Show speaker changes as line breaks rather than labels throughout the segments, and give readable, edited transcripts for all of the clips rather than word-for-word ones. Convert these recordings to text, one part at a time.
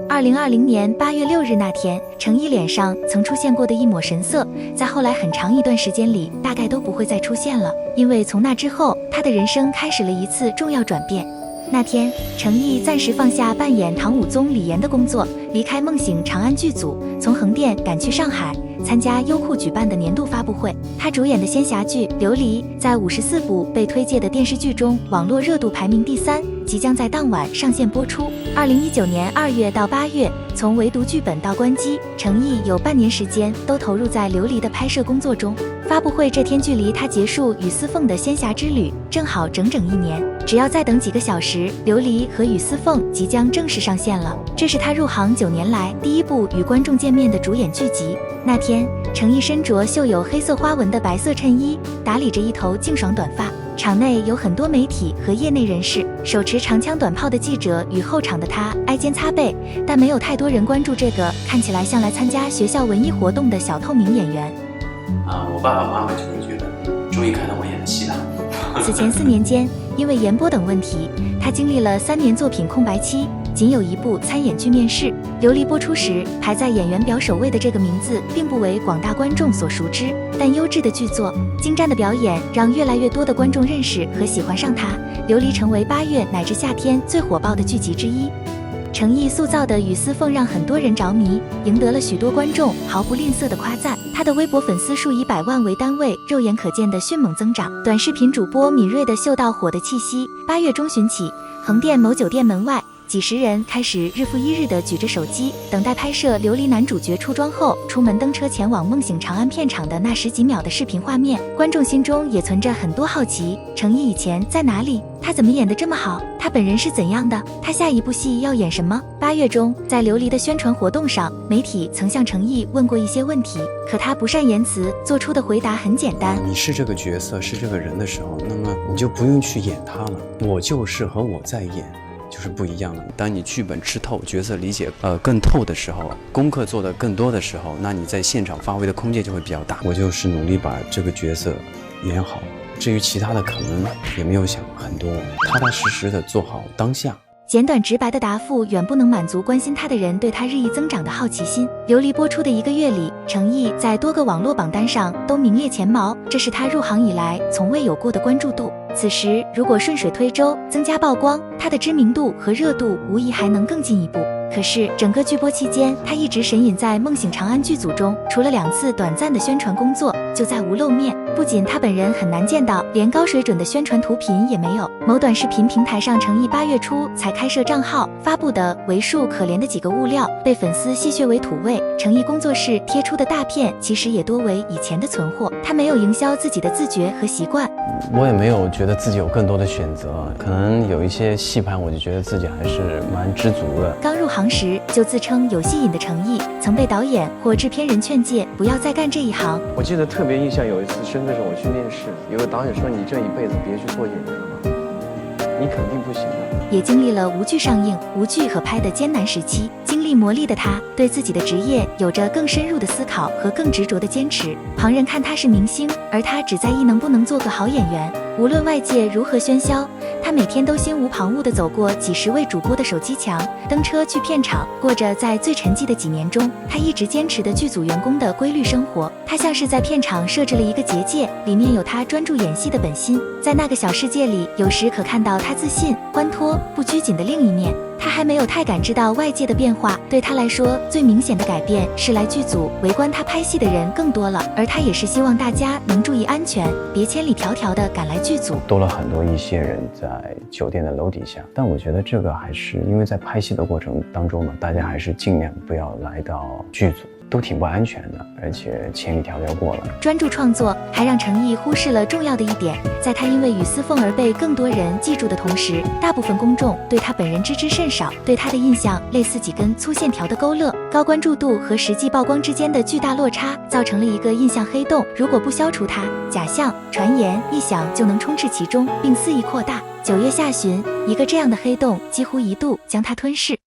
2020年8月6日那天，程毅脸上曾出现过的一抹神色，在后来很长一段时间里大概都不会再出现了，因为从那之后，他的人生开始了一次重要转变。那天，程毅暂时放下扮演唐武宗李岩的工作，离开梦醒长安剧组，从横店赶去上海，参加优酷举办的年度发布会。他主演的仙侠剧《琉璃》在54部被推介的电视剧中，网络热度排名第3，即将在当晚上线播出。2019年2月到8月，从围读剧本到关机，程毅有半年时间都投入在《琉璃》的拍摄工作中。发布会这天距离他结束与司凤的仙侠之旅正好整整1年，只要再等几个小时，琉璃和与司凤即将正式上线了。这是他入行9年来第一部与观众见面的主演剧集。那天，程毅身着绣有黑色花纹的白色衬衣，打理着一头净爽短发。场内有很多媒体和业内人士，手持长枪短炮的记者与后场的他挨肩擦背，但没有太多人关注这个看起来像来参加学校文艺活动的小透明演员。
我爸爸妈妈就会觉得终于看到我演的戏了。
此前4年间，因为延播等问题，他经历了3年作品空白期，仅有1部参演剧面试。琉璃播出时排在演员表首位的这个名字并不为广大观众所熟知，但优质的剧作、精湛的表演让越来越多的观众认识和喜欢上他。琉璃成为8月乃至夏天最火爆的剧集之一。程毅塑造的与司凤让很多人着迷，赢得了许多观众毫不吝啬的夸赞。他的微博粉丝数以百万为单位，肉眼可见的迅猛增长。短视频主播敏锐地嗅到火的气息。8月中旬起，横店某酒店门外，几十人开始日复一日地举着手机，等待拍摄琉璃男主角出妆后出门登车前往梦醒长安片场的那10几秒的视频画面。观众心中也存着很多好奇：程毅以前在哪里？他怎么演得这么好？他本人是怎样的？他下一部戏要演什么？8月中，在琉璃的宣传活动上，媒体曾向程毅问过一些问题，可他不善言辞，做出的回答很简单：
你是这个角色，是这个人的时候，那么你就不用去演他了。我就是和我在演就是不一样了。当你剧本吃透，角色理解更透的时候，功课做得更多的时候，那你在现场发挥的空间就会比较大。我就是努力把这个角色演好，至于其他的可能也没有想很多，踏踏实实的做好当下。
简短直白的答复远不能满足关心他的人对他日益增长的好奇心。琉璃播出的1个月里，程毅在多个网络榜单上都名列前茅，这是他入行以来从未有过的关注度。此时如果顺水推舟，增加曝光，他的知名度和热度无疑还能更进一步。可是整个剧播期间，他一直神隐在梦醒长安剧组中，除了2次短暂的宣传工作，就再无露面。不仅他本人很难见到，连高水准的宣传图频也没有。某短视频平台上，程毅8月初才开设账号，发布的为数可怜的几个物料被粉丝戏谑为土味。程毅工作室贴出的大片其实也多为以前的存货，他没有营销自己的自觉和习惯。
我也没有觉得自己有更多的选择，可能有一些戏盘我就觉得自己还是蛮知足的。
刚入行时就自称有戏瘾的程毅，曾被导演或制片人劝诫不要再干这一行。
我记得特别印象，有一次深圳时候我去面试，有个导演说：“你这一辈子别去做演员了吧，你肯定不行的。”
也经历了无剧上映、无剧可拍的艰难时期。经历磨砺的他，对自己的职业有着更深入的思考和更执着的坚持。旁人看他是明星，而他只在意能不能做个好演员。无论外界如何喧嚣，他每天都心无旁骛地走过几十位主播的手机墙，登车去片场，过着在最沉寂的几年中他一直坚持的剧组员工的规律生活。他像是在片场设置了一个结界，里面有他专注演戏的本心。在那个小世界里，有时可看到他自信、欢脱、不拘谨的另一面。他还没有太感知到外界的变化，对他来说最明显的改变是来剧组围观他拍戏的人更多了，而他也是希望大家能注意安全，别千里迢迢的赶来剧组。
多了很多一些人在酒店的楼底下，但我觉得这个还是因为在拍戏的过程当中嘛，大家还是尽量不要来到剧组，都挺不安全的，而且千里迢迢过来。
专注创作还让程毅忽视了重要的一点，在他因为与司凤而被更多人记住的同时，大部分公众对他本人知之甚少，对他的印象类似几根粗线条的勾勒。高关注度和实际曝光之间的巨大落差，造成了一个印象黑洞。如果不消除它，假象、传言、臆想就能充斥其中，并肆意扩大。9月下旬，一个这样的黑洞几乎一度将他吞噬。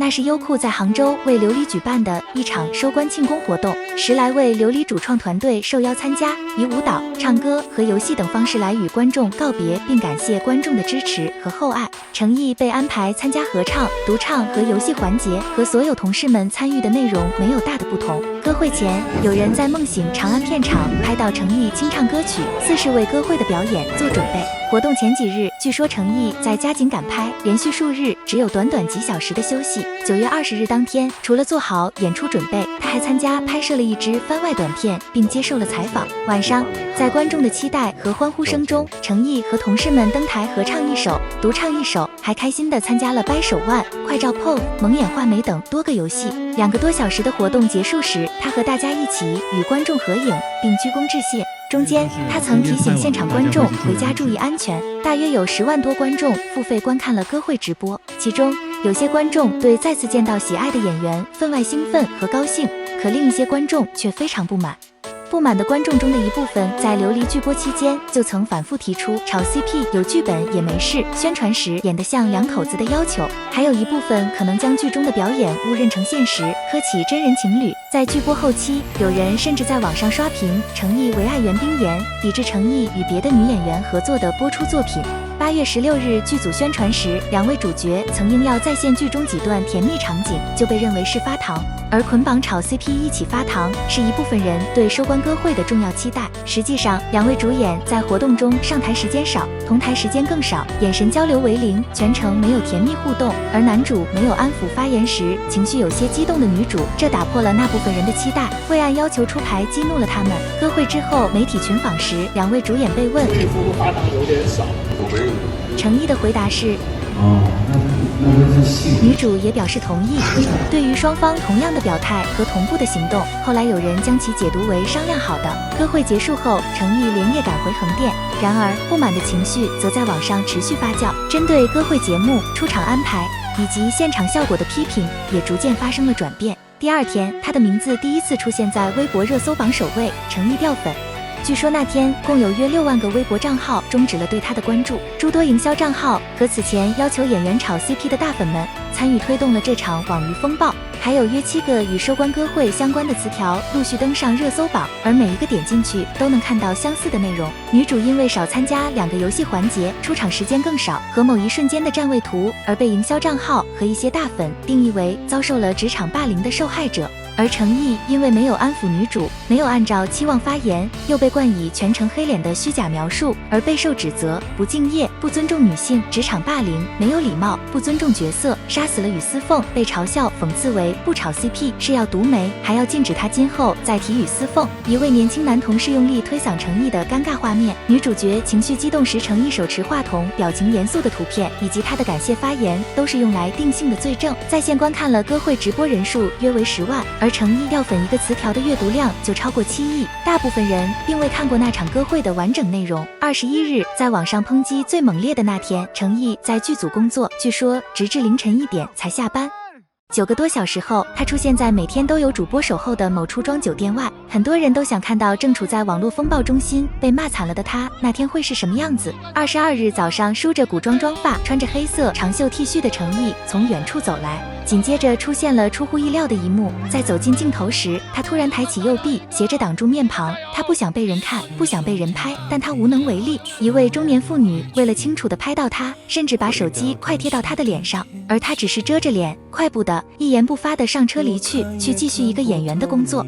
那是优酷在杭州为琉璃举办的一场收官庆功活动，10来位琉璃主创团队受邀参加，以舞蹈、唱歌和游戏等方式来与观众告别，并感谢观众的支持和厚爱。程毅被安排参加合唱、独唱和游戏环节，和所有同事们参与的内容没有大的不同。歌会前，有人在梦醒长安片场拍到程毅清唱歌曲，似是为歌会的表演做准备。活动前几日，据说程毅在加紧赶拍，连续数日只有短短几小时的休息。9月20日当天，除了做好演出准备，他还参加拍摄了一支番外短片，并接受了采访。晚上，在观众的期待和欢呼声中，程毅和同事们登台合唱一首，独唱一首，还开心地参加了掰手腕、快照 pose、蒙眼画眉等多个游戏。2个多小时的活动结束时，他和大家一起与观众合影，并鞠躬致谢。中间，他曾提醒现场观众回家注意安全。大约有10万多观众付费观看了歌会直播，其中有些观众对再次见到喜爱的演员分外兴奋和高兴，可另一些观众却非常不满。不满的观众中的一部分在琉璃剧播期间就曾反复提出炒 CP 有剧本也没事，宣传时演得像2口子的要求，还有一部分可能将剧中的表演误认成现实，磕起真人情侣。在剧播后期，有人甚至在网上刷屏程毅为爱媛冰妍，抵制程毅与别的女演员合作的播出作品。8月16日剧组宣传时，2位主角曾因要再现剧中几段甜蜜场景，就被认为是发糖。而捆绑炒 CP 一起发糖，是一部分人对收官歌会的重要期待。实际上，2位主演在活动中上台时间少，同台时间更少，眼神交流为0，全程没有甜蜜互动。而男主没有安抚发言时情绪有些激动的女主，这打破了那部分人的期待，未按要求出牌，激怒了他们。歌会之后，媒体群访时，2位主演被问
皮肤发糖有点少，
程毅的回答是女主也表示同意。对于双方同样的表态和同步的行动，后来有人将其解读为商量好的。歌会结束后，程毅连夜赶回横店，然而不满的情绪则在网上持续发酵，针对歌会节目、出场安排以及现场效果的批评也逐渐发生了转变。第2天，他的名字第一次出现在微博热搜榜首位，程毅掉粉。据说那天共有约6万个微博账号终止了对他的关注，诸多营销账号和此前要求演员炒 CP 的大粉们参与推动了这场网娱风暴，还有约7个与收官歌会相关的词条陆续登上热搜榜，而每一个点进去都能看到相似的内容。女主因为少参加2个游戏环节，出场时间更少，和某一瞬间的站位图，而被营销账号和一些大粉定义为遭受了职场霸凌的受害者。而程毅因为没有安抚女主，没有按照期望发言，又被冠以全程黑脸的虚假描述，而备受指责不敬业、不尊重女性、职场霸凌、没有礼貌、不尊重角色，杀死了雨丝凤，被嘲笑讽刺为不炒 CP 是要毒媒，还要禁止他今后再提雨丝凤。一位年轻男同事用力推搡程毅的尴尬画面，女主角情绪激动时程毅手持话筒表情严肃的图片，以及他的感谢发言，都是用来定性的罪证。在线观看了歌会直播人数约为10万，而程毅掉粉一个词条的阅读量就超过7亿，大部分人并未看过那场歌会的完整内容。21日，在网上抨击最猛烈的那天，程毅在剧组工作，据说直至凌晨1点才下班。9个多小时后，他出现在每天都有主播守候的某出庄酒店外，很多人都想看到正处在网络风暴中心被骂惨了的他那天会是什么样子。22日早上，梳着古装妆发，穿着黑色长袖 T 恤的程毅从远处走来，紧接着出现了出乎意料的一幕，在走进镜头时，他突然抬起右臂，斜着挡住面庞。他不想被人看，不想被人拍，但他无能为力。一位中年妇女为了清楚地拍到他，甚至把手机快贴到他的脸上，而他只是遮着脸，快步的一言不发地上车离去，去继续一个演员的工作。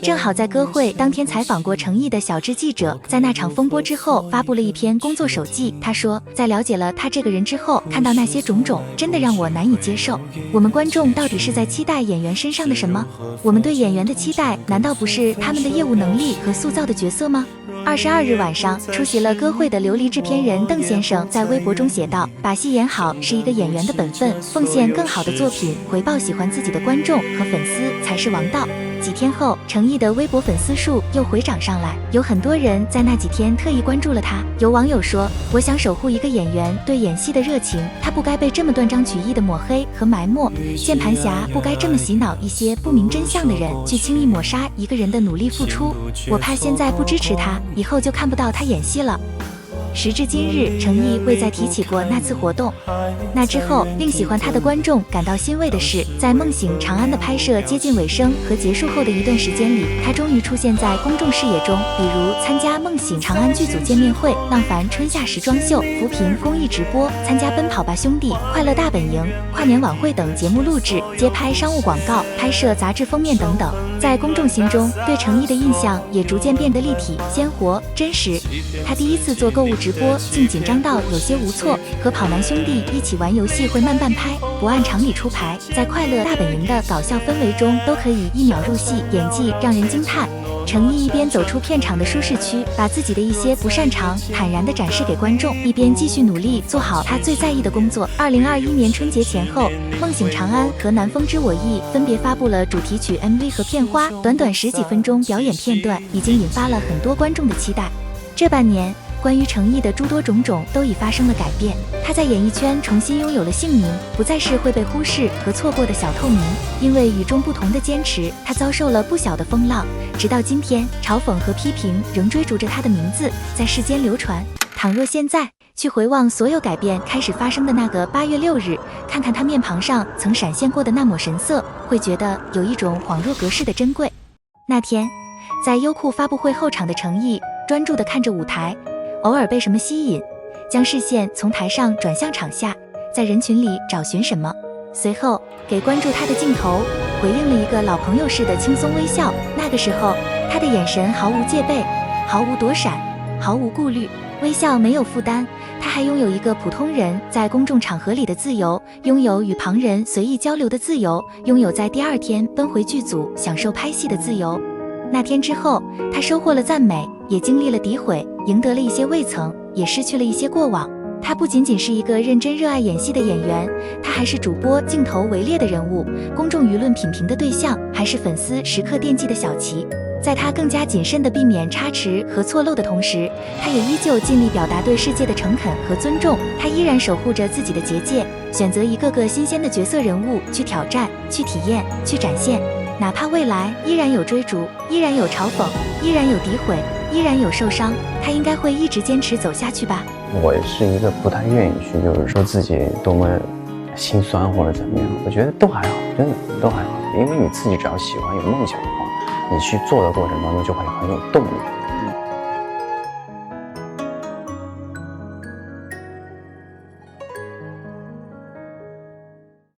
正好在歌会当天采访过程毅的小志记者，在那场风波之后发布了一篇工作手记。他说，在了解了他这个人之后，看到那些种种，真的让我难以接受。我们观众到底是在期待演员身上的什么？我们对演员的期待，难道不是他们的业务能力和塑造的角色吗？22日晚上，出席了歌会的琉璃制片人邓先生在微博中写道，把戏演好是一个演员的本分，奉献更好的作品，回报喜欢自己的观众和粉丝才是王道。几天后，程毅的微博粉丝数又回涨上来，有很多人在那几天特意关注了他。有网友说，我想守护一个演员对演戏的热情，他不该被这么断章取义的抹黑和埋没，键盘侠不该这么洗脑一些不明真相的人，去轻易抹杀一个人的努力付出。我怕现在不支持他，以后就看不到他演戏了。时至今日，程毅未再提起过那次活动。那之后，令喜欢他的观众感到欣慰的是，在《梦醒长安》的拍摄接近尾声和结束后的一段时间里，他终于出现在公众视野中，比如参加《梦醒长安》剧组见面会、浪凡春夏时装秀、扶贫公益直播、参加《奔跑吧兄弟》、快乐大本营、跨年晚会等节目录制、接拍商务广告、拍摄杂志封面等等。在公众心中，对程毅的印象也逐渐变得立体、鲜活、真实。他第一次做购物直播，竟紧张到有些无措，和跑男兄弟一起玩游戏会慢半拍，不按常理出牌，在快乐大本营的搞笑氛围中都可以1秒入戏，演技让人惊叹。程毅一边走出片场的舒适区，把自己的一些不擅长坦然地展示给观众，一边继续努力做好他最在意的工作。2021年春节前后，《梦醒长安》和《南风知我意》分别发布了主题曲 MV 和片花，短短10几分钟表演片段，已经引发了很多观众的期待。这半年，关于程毅的诸多种种都已发生了改变，他在演艺圈重新拥有了姓名，不再是会被忽视和错过的小透明。因为与众不同的坚持，他遭受了不小的风浪，直到今天，嘲讽和批评仍追逐着他的名字，在世间流传。倘若现在去回望所有改变开始发生的那个8月6日，看看他面庞上曾闪现过的那抹神色，会觉得有一种恍若隔世的珍贵。那天，在优酷发布会后场的程毅专注地看着舞台，偶尔被什么吸引，将视线从台上转向场下，在人群里找寻什么，随后给关注他的镜头回应了一个老朋友似的轻松微笑。那个时候，他的眼神毫无戒备，毫无躲闪，毫无顾虑，微笑没有负担。他还拥有一个普通人在公众场合里的自由，拥有与旁人随意交流的自由，拥有在第2天奔回剧组享受拍戏的自由。那天之后，他收获了赞美，也经历了诋毁，赢得了一些未曾，也失去了一些过往。他不仅仅是一个认真热爱演戏的演员，他还是主播镜头围猎的人物，公众舆论品评的对象，还是粉丝时刻惦记的小旗。在他更加谨慎地避免差池和错漏的同时，他也依旧尽力表达对世界的诚恳和尊重。他依然守护着自己的结界，选择一个个新鲜的角色人物去挑战、去体验、去展现。哪怕未来依然有追逐，依然有嘲讽，依然有诋毁，依然有受伤，他应该会一直坚持走下去吧。
我是一个不太愿意去就是说自己多么心酸或者怎么样，我觉得都还好，真的都还好，因为你自己只要喜欢有梦想的话，你去做的过程当中就会很有动力。